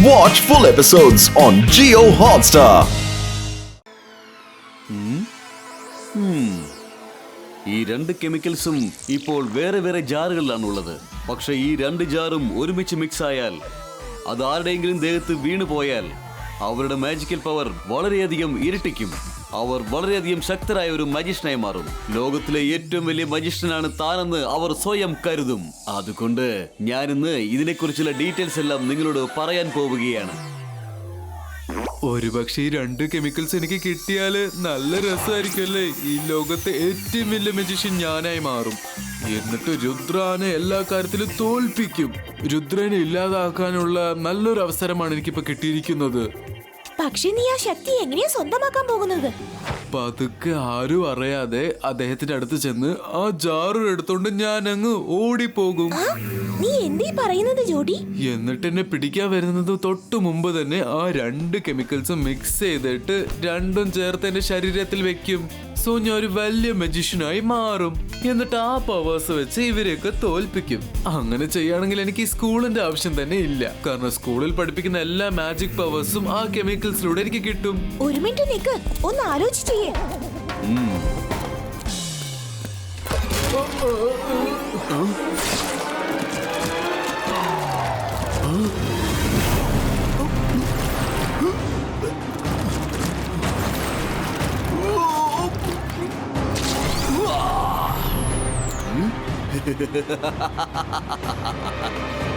Watch full episodes on Jio Hotstar. ഈ രണ്ട് കെമിക്കൽസും ഇപ്പോൾ വേറെ വേറെ ജാറുകളിലാണുള്ളത്. പക്ഷെ ഈ രണ്ട് ജാറും ഒരുമിച്ച് മിക്സ് ആയാൽ അത് ആരുടെയെങ്കിലും ദേഹത്ത് വീണു പോയാൽ അവരുടെ മാജിക്കൽ പവർ വളരെയധികം ഇരട്ടിക്കും. അവർ വളരെയധികം ശക്തരായ ഒരു മജിഷ്യനായി മാറും. ലോകത്തിലെ ഏറ്റവും വലിയ മജിഷ്യനാണ് താനെന്ന് അവർ സ്വയം കരുതും. അതുകൊണ്ട് ഞാനിന്ന് ഇതിനെക്കുറിച്ചുള്ള ഡീറ്റെയിൽസ് എല്ലാം നിങ്ങളോട് പറയാൻ പോവുകയാണ്. ഒരുപക്ഷെ ഈ രണ്ട് കെമിക്കൽസ് എനിക്ക് കിട്ടിയാല് നല്ല രസമായിരിക്കുമല്ലേ. ഈ ലോകത്തെ ഏറ്റവും വലിയ മജിഷ്യൻ ഞാനായി മാറും. എന്നിട്ട് രുദ്രനെ എല്ലാ കാര്യത്തിലും തോൽപ്പിക്കും. രുദ്രനെ ഇല്ലാതാക്കാനുള്ള നല്ലൊരു അവസരമാണ് എനിക്കിപ്പോ കിട്ടിയിരിക്കുന്നത്. പക്ഷെ നീ ആ ശക്തി എങ്ങനെയാ സ്വന്തമാക്കാൻ പോകുന്നത്? പതുക്കെ ആരും അറിയാതെ അദ്ദേഹത്തിന്റെ അടുത്ത് ചെന്ന് ആ ജാറ് എടുത്തോണ്ട് ഞാൻ അങ്ങ് ഓടിപ്പോകും. നീ എന്തീ പറയുന്നത് ജോഡി? എന്നിട്ട് എന്നെ പിടിക്കാൻ വരുന്നത് തൊട്ടു മുമ്പ് തന്നെ ആ രണ്ട് കെമിക്കൽസും മിക്സ് ചെയ്തിട്ട് രണ്ടും ചേർത്ത് എന്റെ ശരീരത്തിൽ വെക്കും. സോ ഞാൻ ഒരു വലിയ മജിഷ്യനായി മാറും. എന്നിട്ട് ആ പവേഴ്സ് വെച്ച് ഇവരെയൊക്കെ തോൽപ്പിക്കും. അങ്ങനെ ചെയ്യുകയാണെങ്കിൽ എനിക്ക് സ്കൂളിന്റെ ആവശ്യം തന്നെ ഇല്ല. കാരണം സ്കൂളിൽ പഠിപ്പിക്കുന്ന എല്ലാ മാജിക് പവേഴ്സും ആ കെമിക്കൽസിലൂടെ എനിക്ക് കിട്ടും. ഒരു മിനിറ്റ് നിക്ക്, ഒന്ന് ആലോചിച്ച് ചെയ്യേ.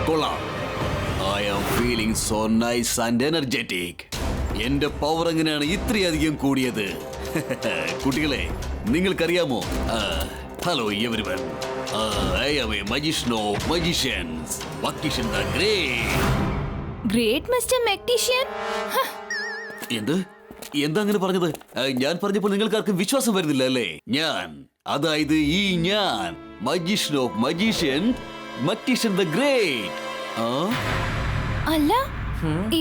കൊള്ളാം. I am feeling so nice and energetic. എന്റെ പവർ എങ്ങനെയാണ് ഇത്രയധികം കൂടിയത്? കുട്ടികളെ, നിങ്ങൾക്കറിയാമോ? Hello everyone, I am a magician of magicians, Magician the Great. Great mister magician. എന്താ അങ്ങനെ പറഞ്ഞത്? ഞാൻ പറഞ്ഞപ്പോൾ നിങ്ങൾക്കാർക്കും വിശ്വാസം വരുന്നില്ല അല്ലേ? അതായത് ഞാൻ magician of magician, magnesium the great. അല്ല,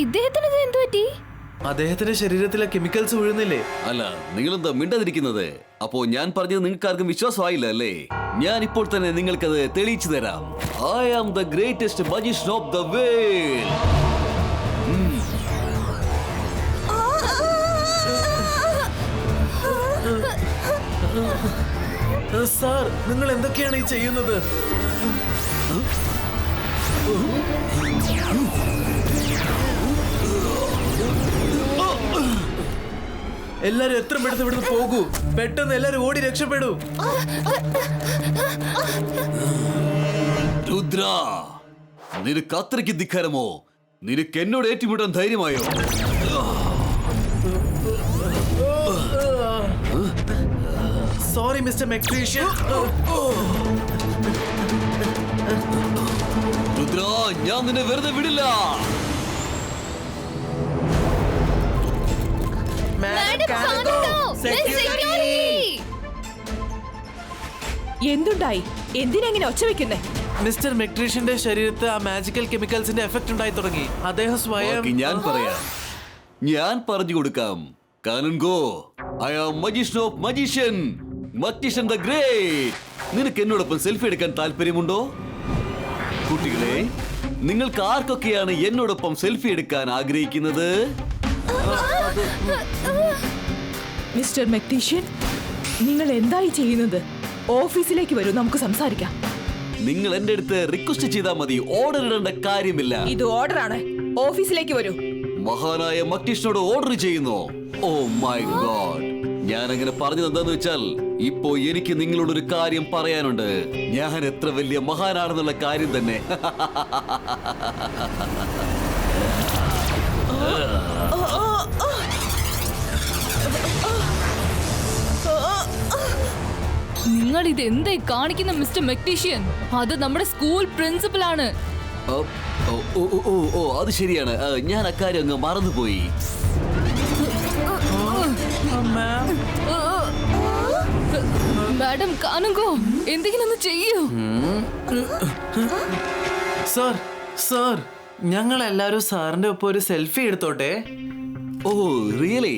ഇദ്ദേഹത്തിന് എന്ത് പറ്റി? അദ്ദേഹത്തിന്റെ ശരീരത്തിലെ കെമിക്കൽസ് വീഴുന്നില്ലേ? അല്ല, നിങ്ങളെന്താ മിണ്ടാതിരിക്കുന്നത്? അപ്പോ ഞാൻ പറഞ്ഞത് നിങ്ങൾക്കാർക്കും വിശ്വാസമായില്ല അല്ലേ? ഞാൻ ഇപ്പോൾ തന്നെ നിങ്ങൾക്കത് തെളിയിച്ചു തരാം. I am the greatest magician of the world. Sir, നിങ്ങൾ എന്തൊക്കെയാണ് ഈ ചെയ്യുന്നത്? എല്ലാരും എത്ര പെട്ടെന്ന് ഇവിടുന്ന് പോകൂ. പെട്ടെന്ന് എല്ലാരും ഓടി രക്ഷപ്പെടൂ. രുദ്ര, നിനക്ക് അത്രയ്ക്ക് ധിക്കാരമോ? നിനക്ക് എന്നോട് ഏറ്റുമുട്ടാൻ ധൈര്യമായോ? Sorry mister magician. രുദ്ര, ഞാൻ നിന്നെ വെറുതെ വിടില്ല. എന്തുണ്ടായി? എന്തിനെങ്ങനെ ഒച്ച വെക്കുന്നേ? മിസ്റ്റർ മെക്ടീഷ്യന്റെ ശരീരത്ത് ആ മാജിക്കൽ കെമിക്കൽസിന്റെ എഫക്ട് ഉണ്ടായി തുടങ്ങി. അദ്ദേഹം സ്വയം ഞാൻ പറഞ്ഞു കൊടുക്കാം. കാനൻഗോ, I am magician of magician, Magician the Great. നിനക്ക് എന്നോടൊപ്പം സെൽഫി എടുക്കാൻ താല്പര്യമുണ്ടോ? കുട്ടികളെ, നിങ്ങൾക്ക് ആർക്കൊക്കെയാണ് എന്നോടൊപ്പം സെൽഫി എടുക്കാൻ ആഗ്രഹിക്കുന്നത്? മിസ്റ്റർ മെക്ടീഷ്യൻ, നിങ്ങൾ എന്തായി ചെയ്യുന്നത്? ഓഫീസിലേക്ക് വരൂ, നമുക്ക് സംസാരിക്കാം. നിങ്ങൾ എന്റെ അടുത്ത് റിക്വസ്റ്റ് ചെയ്താൽ മതി, ഓർഡർ ഇടേണ്ട കാര്യമില്ല. ഇത് ഓർഡർ ആണ്. ഓഫീസിലേക്ക് വരൂ. മഹാനായ മഗ്നീഷ്യനോട് ഓർഡർ ചെയ്യുന്നു. ഓ മൈ ഗോഡ്, ഞാൻ അങ്ങനെ പറഞ്ഞത് എന്താന്ന് വെച്ചാൽ, ഇപ്പോ എനിക്ക് നിങ്ങളോടൊരു കാര്യം പറയാനുണ്ട്. ഞാൻ എത്ര വലിയ മഹാനാണെന്നുള്ള കാര്യം തന്നെ. നിങ്ങൾ ഇത് എന്തായി കാണിക്കുന്ന മിസ്റ്റർ മെക്ടീഷ്യൻ? അത് നമ്മുടെ സ്കൂൾ പ്രിൻസിപ്പൽ ആണ്. ഓ, അത് ശരിയാണ്. ഞാൻ അക്കാര്യം അങ്ങ് മറന്നുപോയി. മാഡം കാനുങ്കോ, എന്തെങ്കിലും ഒന്ന് ചെയ്യൂ. സാർ, ഞങ്ങൾ എല്ലാരും സാറിന്റെ ഒപ്പം ഒരു സെൽഫി എടുത്തോട്ടെ? Oh really?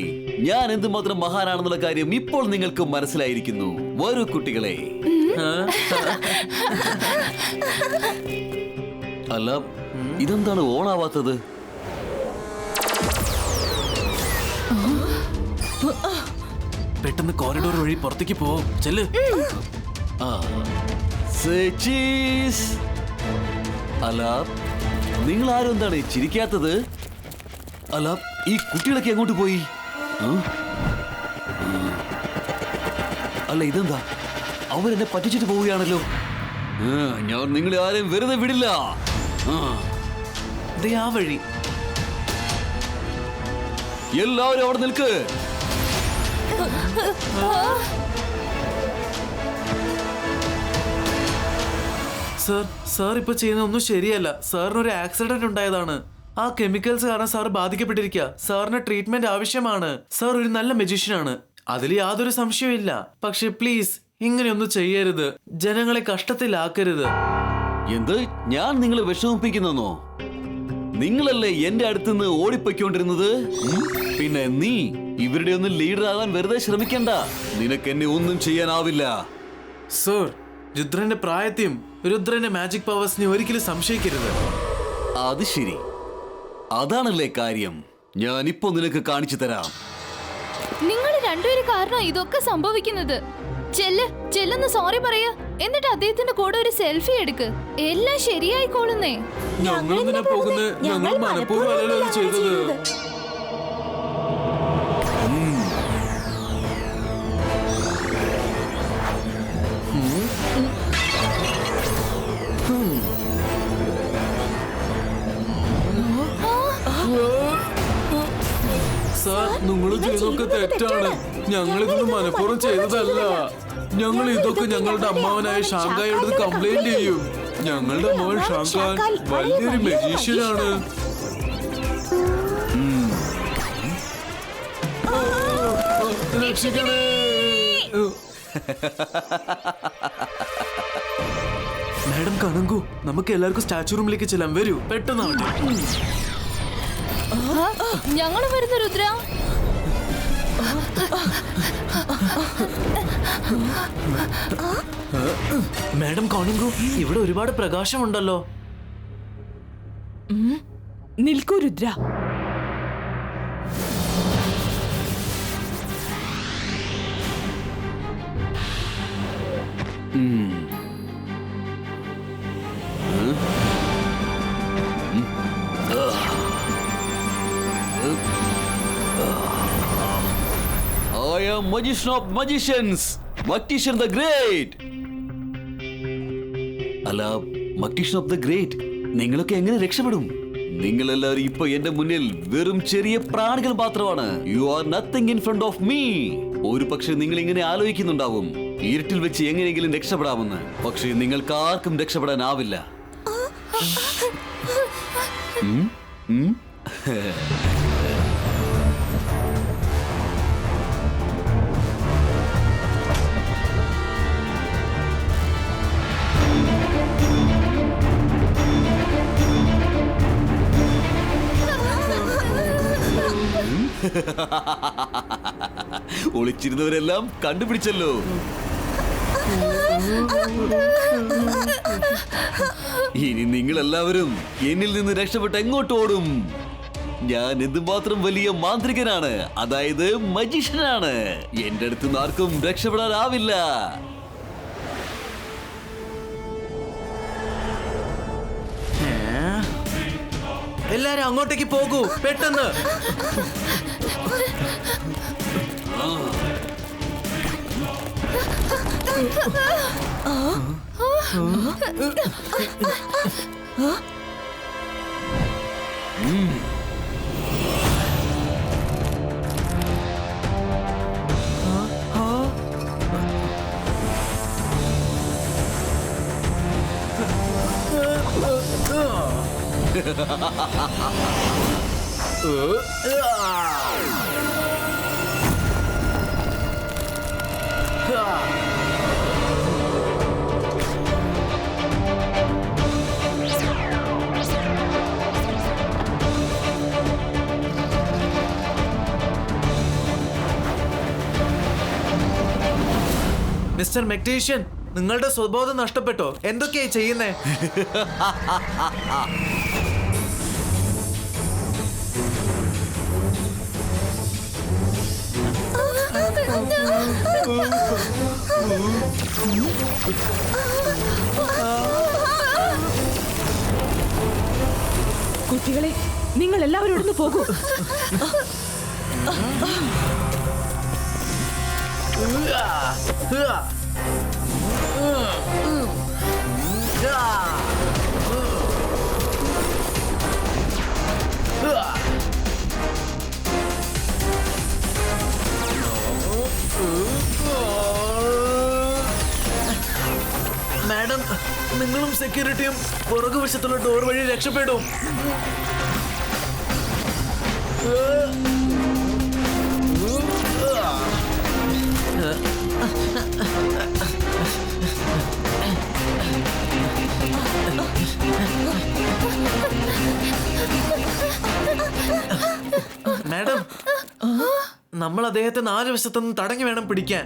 ഞാൻ എന്തുമാത്രം മഹാനാണെന്നുള്ള കാര്യം ഇപ്പോൾ നിങ്ങൾക്ക് മനസ്സിലായിരിക്കുന്നു. വരൂ കുട്ടികളെ. അല്ല, ഇതെന്താണ് ഓണാവാത്തത്? പെട്ടെന്ന് കോറിഡോർ വഴി പുറത്തേക്ക് പോ. ചെല്ല്. Say cheese. അല്ല, നിങ്ങൾ ആരും എന്താണ് ചിരിക്കാത്തത്? അല്ല, ഈ കുട്ടികളൊക്കെ എങ്ങോട്ട് പോയി? അല്ല, ഇതെന്താ? അവരെന്നെ പറ്റിച്ചിട്ട് പോവുകയാണല്ലോ. ഞാൻ നിങ്ങളെ ആരെയും വെറുതെ വിടില്ല. ദേ ആ വഴി. എല്ലാവരും അവിടെ നിൽക്ക്. സാർ ഇപ്പൊ ചെയ്യുന്ന ഒന്നും ശരിയല്ല. സാറിന് ഒരു ആക്സിഡന്റ് ഉണ്ടായതാണ്. ആ കെമിക്കൽസ് കാരണം സാർ ബാധിക്കപ്പെട്ടിരിക്കുക. സാറിന് ട്രീറ്റ്മെന്റ് ആവശ്യമാണ്. സാർ ഒരു നല്ല മജീഷ്യനാണ്, അതിൽ യാതൊരു സംശയമില്ല. പക്ഷെ പ്ലീസ് ഇങ്ങനെയൊന്നും ചെയ്യരുത്. ജനങ്ങളെ കഷ്ടത്തിലാക്കരുത്. എന്ത്? ഞാൻ നിങ്ങളെ വിഷമിപ്പിക്കുന്നോ? നിങ്ങളല്ലേ എന്റെ അടുത്തുനിന്ന് ഓടിപ്പൊയ്ക്കൊണ്ടിരുന്നത്? പിന്നെ നീ ഇവരുടെ ഒന്നും ലീഡർ ആകാൻ വെറുതെ ശ്രമിക്കണ്ട. നിനക്ക് എന്നെ ഒന്നും ചെയ്യാനാവില്ല. സർ, രുദ്രന്റെ പ്രായത്തെയും രുദ്രന്റെ മാജിക് പവേഴ്സിനെ ഒരിക്കലും സംശയിക്കരുത്. അത് ശരി, അതാണല്ലേ കാര്യം. ഞാനിപ്പോ നിനക്ക് കാണിച്ചു തരാം. നിങ്ങൾ രണ്ടുപേരും കാരണം ഇതൊക്കെ സംഭവിക്കുന്നത്. ചെല്ലെന്ന് സോറി പറയാ, എന്നിട്ട് അദ്ദേഹത്തിന്റെ കൂടെ ഒരു സെൽഫി എടുക്ക്. എല്ലാം ശരിയായിക്കോളുന്നേ. ഞങ്ങൾ മനഃപൂർവ്വം അല്ലല്ലോ ചെയ്തത്. സാർ, നിങ്ങൾ ചെയ്തൊക്കെ തെറ്റാണ്. ഞങ്ങൾ ഇതൊന്നും മനഃപൂർവ്വം ചെയ്തതല്ല. ഞങ്ങൾ ഇതൊക്കെ ഞങ്ങളുടെ അമ്മാവനായ ഷാങ്കായോട് കംപ്ലൈന്റ് ചെയ്യും. ഞങ്ങളുടെ മോൻ ഷാങ്കാൻ വലിയൊരു മജീഷ്യനാണ്. രക്ഷിക്കണേ. മാഡം കണങ്കു, നമുക്ക് എല്ലാവർക്കും സ്റ്റാച്ചു റൂമിലേക്ക് ചെല്ലാൻ. വരൂ, പെട്ടെന്നാവട്ടെ. ഞങ്ങൾ വരുന്ന രുദ്ര. മാഡം കോണിങ്കു, ഇവിടെ ഒരുപാട് പ്രകാശമുണ്ടല്ലോ. നിൽക്കൂ Rudra. I am magician of magicians, Magician the Great. അല്ല, Magician of the Great, നിങ്ങളൊക്കെ എങ്ങനെ രക്ഷപ്പെടും? നിങ്ങളെല്ലാവരും ഇപ്പൊ എന്റെ മുന്നിൽ വെറും ചെറിയ പ്രാണികൾ മാത്രമാണ്. You are nothing in front of me. ഒരു പക്ഷെ നിങ്ങൾ ഇങ്ങനെ ആലോചിക്കുന്നുണ്ടാവും, ഇരുട്ടിൽ വെച്ച് എങ്ങനെയെങ്കിലും രക്ഷപ്പെടാമെന്ന്. പക്ഷെ നിങ്ങൾക്ക് ആർക്കും രക്ഷപ്പെടാനാവില്ല. ഒളിച്ചിരുന്നവരെല്ലാം കണ്ടുപിടിച്ചല്ലോ. ഇനി നിങ്ങളെല്ലാവരും എന്നിൽ നിന്ന് രക്ഷപ്പെട്ട് എങ്ങോട്ട് ഓടും? ഞാൻ എന്തുമാത്രം വലിയ മാന്ത്രികനാണ്, അതായത് മജീഷ്യനാണ്. എന്റെ അടുത്ത് ആർക്കും രക്ഷപ്പെടാനാവില്ല. എല്ലാരും അങ്ങോട്ടേക്ക് പോകൂ, പെട്ടെന്ന്. മിസ്റ്റർ മെഗ്നീഷ്യൻ, നിങ്ങളുടെ സ്വബോധം നഷ്ടപ്പെട്ടോ? എന്തൊക്കെയായി ചെയ്യുന്നേ? കുട്ടികളെ, നിങ്ങൾ എല്ലാവരും ഇവിടുന്ന് പോകൂ. മാഡം, നിങ്ങളും സെക്യൂരിറ്റിയും പുറകുവശത്തുള്ള ഡോർ വഴി രക്ഷപ്പെടും. മാഡം, നമ്മൾ അദ്ദേഹത്തെ 4 വശത്തുനിന്ന് തടഞ്ഞു വേണം പിടിക്കാൻ.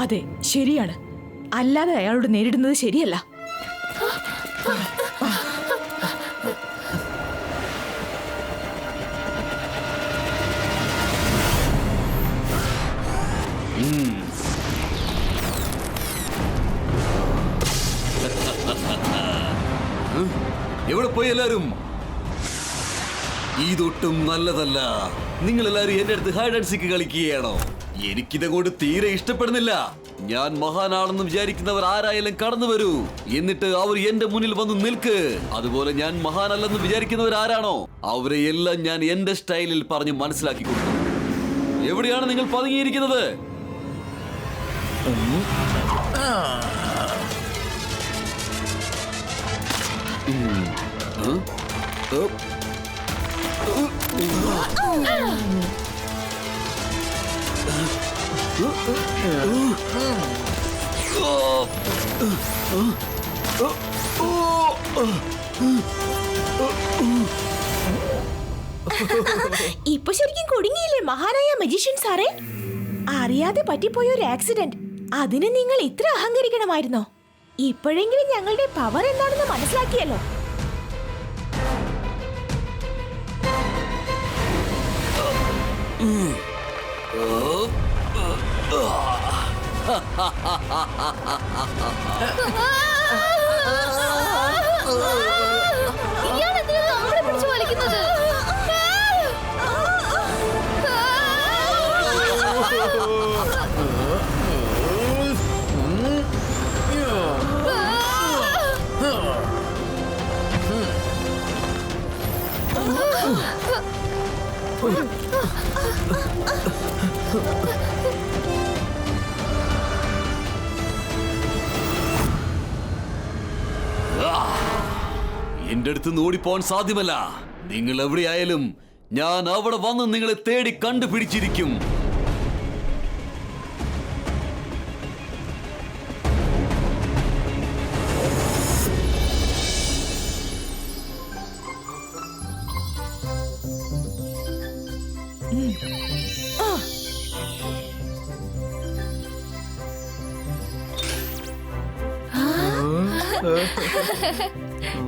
അതെ, ശരിയാണ്. അല്ലാതെ അയാളോട് നേരിടുന്നത് ശരിയല്ല. എവിടെ പോയി എല്ലാരും? ഇതൊട്ടും നല്ലതല്ല. നിങ്ങൾ എല്ലാരും എന്റെ അടുത്ത് ഹൈഡ് ആൻഡ് സീക്ക് കളിക്കുകയാണോ? എനിക്കിതങ്ങോട്ട് തീരെ ഇഷ്ടപ്പെടുന്നില്ല. ഞാൻ മഹാനാണെന്ന് വിചാരിക്കുന്നവർ ആരായാലും കടന്നു വരൂ, എന്നിട്ട് അവർ എന്റെ മുന്നിൽ വന്ന് നിൽക്ക്. അതുപോലെ ഞാൻ മഹാനല്ലെന്ന് വിചാരിക്കുന്നവർ ആരാണോ അവരെ എല്ലാം ഞാൻ എന്റെ സ്റ്റൈലിൽ പറഞ്ഞ് മനസ്സിലാക്കി കൊടുക്കും. എവിടെയാണ് നിങ്ങൾ പതുങ്ങിയിരിക്കുന്നത്? ഇപ്പൊ ശരിക്കും കുടുങ്ങിയില്ലേ മഹാനായ മജീഷ്യൻ സാറേ? അറിയാതെ പറ്റിപ്പോയ ഒരു ആക്സിഡന്റ്, അതിന് നിങ്ങൾ ഇത്ര അഹങ്കരിക്കണമായിരുന്നോ? ഇപ്പോഴെങ്കിലും ഞങ്ങളുടെ പവർ എന്താണെന്ന് മനസ്സിലാക്കിയല്ലോ. ഇയാളെന്തിനാ നമ്മളെ പിടിച്ച് വലിക്കുന്നത്? എന്റെ അടുത്ത് ഓടിപ്പോൻ സാധ്യമല്ല. നിങ്ങൾ എവിടെയായാലും ഞാൻ അവിടെ വന്ന് നിങ്ങളെ തേടി കണ്ടുപിടിച്ചിരിക്കും.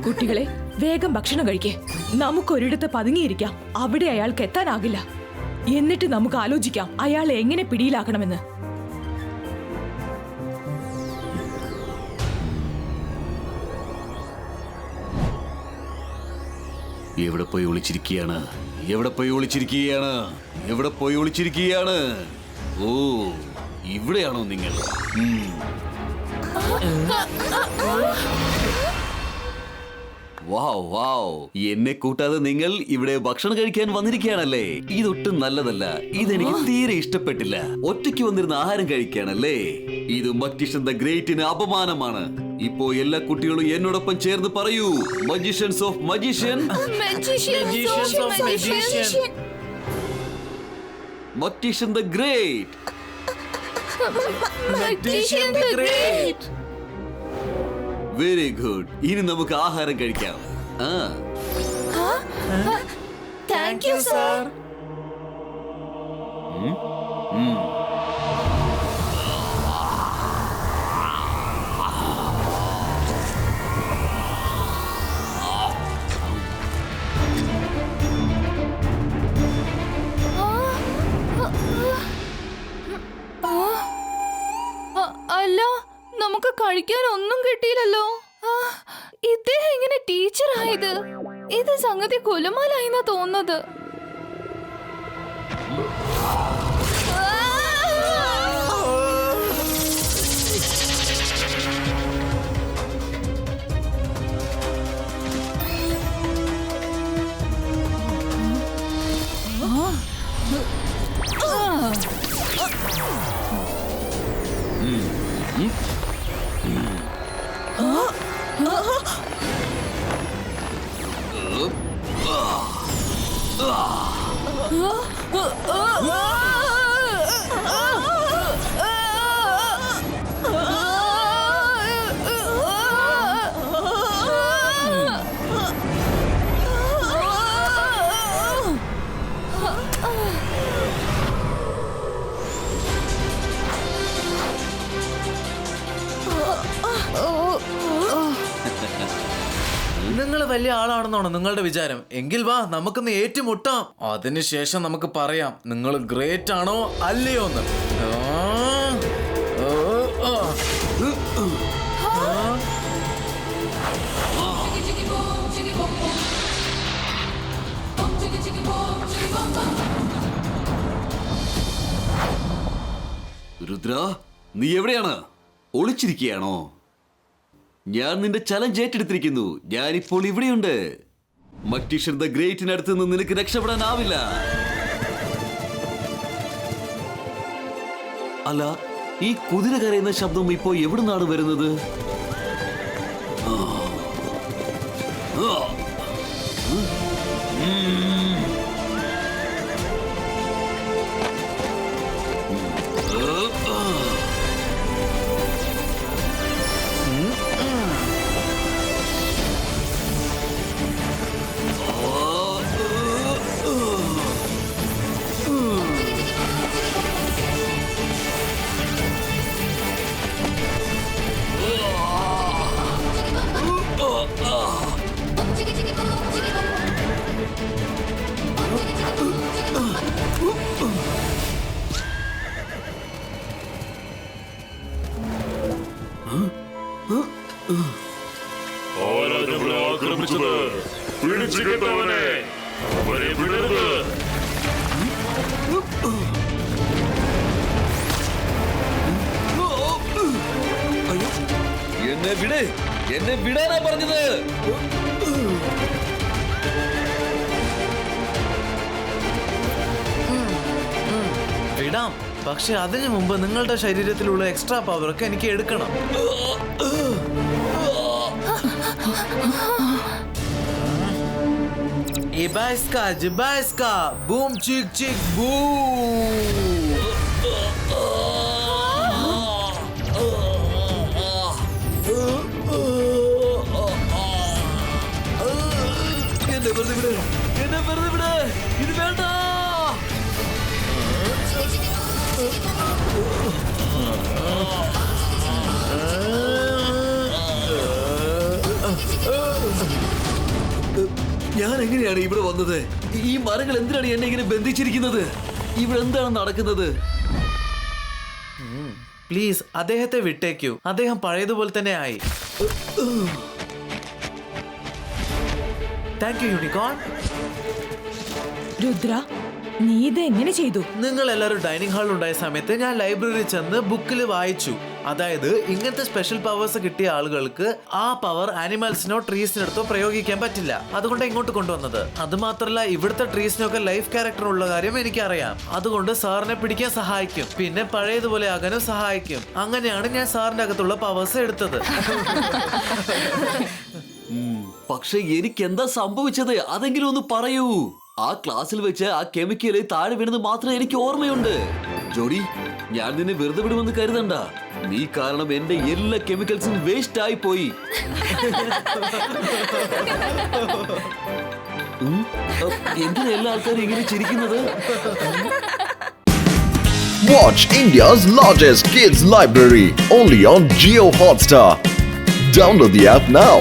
കുട്ടികളെ, വേഗം ഭക്ഷണം കഴിക്കേ. നമുക്കൊരിടത്ത് പതുങ്ങിയിരിക്കാം. അവിടെ അയാൾക്ക് എത്താനാകില്ല. എന്നിട്ട് നമുക്ക് ആലോചിക്കാം അയാളെ എങ്ങനെ പിടിയിലാക്കണമെന്ന്. എവിടെ പോയി ഒളിച്ചിരിക്കുകയാണ്? എവിടെ പോയി ഒളിച്ചിരിക്കുകയാണ്? എവിടെ പോയി ഒളിച്ചിരിക്കുകയാണ്? ഓ, ഇവിടെയാണോ നിങ്ങൾ? വാവ് വാവ്, എന്നെ കൂട്ടാതെ നിങ്ങൾ ഇവിടെ ഭക്ഷണം കഴിക്കാൻ വന്നിരിക്കുകയാണല്ലേ? ഇതൊട്ടും നല്ലതല്ല. ഇതെനിക്ക് തീരെ ഇഷ്ടപ്പെട്ടില്ല. ഒറ്റയ്ക്ക് വന്നിരുന്ന ആഹാരം കഴിക്കാനല്ലേ? ഇത് മജീഷ്യൻ ദ ഗ്രേറ്റിന് അപമാനമാണ്. ഇപ്പോ എല്ലാ കുട്ടികളും എന്നോടൊപ്പം ചേർന്ന് പറയൂ, magicians of magician, magician the great. Very good. ഇനി നമുക്ക് ആഹാരം കഴിക്കാം. Thank you sir. കഴിക്കാൻ ഒന്നും കിട്ടിയില്ലല്ലോ. ഇദ്ദേഹം എങ്ങനെ ടീച്ചർ ആയത്? ഇത് സംഗതി കുലുമാലായിന്നാ തോന്നുന്നത്. നിങ്ങൾ വലിയ ആളാണെന്നാണോ നിങ്ങളുടെ വിചാരം? എങ്കിൽ വാ, നമുക്കൊന്ന് ഏറ്റുമുട്ടാം. അതിനുശേഷം നമുക്ക് പറയാം നിങ്ങൾ ഗ്രേറ്റ് ആണോ അല്ലയോ എന്ന്. രുദ്ര, നീ എവിടെയാണ്? ഒളിച്ചിരിക്കുകയാണോ? ഞാൻ നിന്റെ ചലഞ്ച് ഏറ്റെടുത്തിരിക്കുന്നു. ഞാനിപ്പോൾ ഇവിടെയുണ്ട്. മക്ടീഷ്യൻ ദ ഗ്രേറ്റിനടുത്ത് നിന്ന് നിനക്ക് രക്ഷപ്പെടാനാവില്ല. അല്ല, ഈ കുതിര കരയുന്ന ശബ്ദം ഇപ്പോ എവിടുന്നാണ് വരുന്നത്? ആക്രമിച്ചത് പിടിച്ചു കിട്ടവനെ, അവരെ വിടരുത്. എന്നെ വിട്, എന്നെ വിടാനാ പറഞ്ഞത്. വിടാം, പക്ഷെ അതിനു മുമ്പ് നിങ്ങളുടെ ശരീരത്തിലുള്ള എക്സ്ട്രാ പവർ ഒക്കെ എനിക്ക് എടുക്കണം. ഇബാസ്ക ജിബാസ്ക ബൂം ചിക് ചിക് ബൂം. എന്നെ വെറുതെ വിട്, എന്നെ വെറുതെ വിട്. ഇത് വേണ്ട. ഞാൻ എങ്ങനെയാണ് ഇവിടെ വന്നത്? ഈ മരങ്ങൾ എന്തിനാണ് എന്നെ ഇങ്ങനെ ബന്ധിച്ചിരിക്കുന്നത്? ഇവിടെ എന്താണ് നടക്കുന്നത്? പ്ലീസ് അദ്ദേഹത്തെ വിട്ടേക്കൂ. അദ്ദേഹം പഴയതുപോലെ തന്നെ ആയി. Thank you unicorn. രുദ്ര, നീ ഇത് എങ്ങനെ ചെയ്തു? നിങ്ങൾ എല്ലാവരും ഡൈനിങ് ഹാളിൽ ഉണ്ടായ സമയത്ത് ഞാൻ ലൈബ്രറി ചെന്ന് ബുക്കിൽ വായിച്ചു. അതായത് ഇങ്ങനത്തെ സ്പെഷ്യൽ പവേഴ്സ് കിട്ടിയ ആളുകൾക്ക് ആ പവർ ആനിമൽസിനോ ട്രീസിനടുത്തോ പ്രയോഗിക്കാൻ പറ്റില്ല. അതുകൊണ്ട് ഇങ്ങോട്ട് കൊണ്ടുവന്നത്. അത് മാത്രമല്ല, ഇവിടുത്തെ ട്രീസിനൊക്കെ ലൈഫ് ക്യാരക്ടർ ഉള്ള കാര്യം എനിക്കറിയാം. അതുകൊണ്ട് സാറിനെ പിടിക്കാൻ സഹായിക്കും, പിന്നെ പഴയതുപോലെ ആകാനും സഹായിക്കും. അങ്ങനെയാണ് ഞാൻ സാറിന്റെ അകത്തുള്ള പവേഴ്സ് എടുത്തത്. പക്ഷെ എനിക്ക് എന്താ സംഭവിച്ചത്? അതെങ്കിലും ഒന്ന് പറയൂ. ആ ക്ലാസ്സിൽ വെച്ച് ആ കെമിക്കല് താഴെ വീണത് മാത്രമേ എനിക്ക് ഓർമ്മയുണ്ട്. ജോഡി, ഞാൻ നിന്നെ വെറുതെ വിടുമെന്ന് കരുതണ്ട. നീ കാരണം എന്റെ എല്ലാ കെമിക്കൽസും വേസ്റ്റ് ആയി പോയി. എന്തിനാ എല്ലാ ആൾക്കാരും ഇങ്ങനെ ചിരിക്കുന്നത്? Watch India's largest kids library only on Jio Hotstar. Download the app now.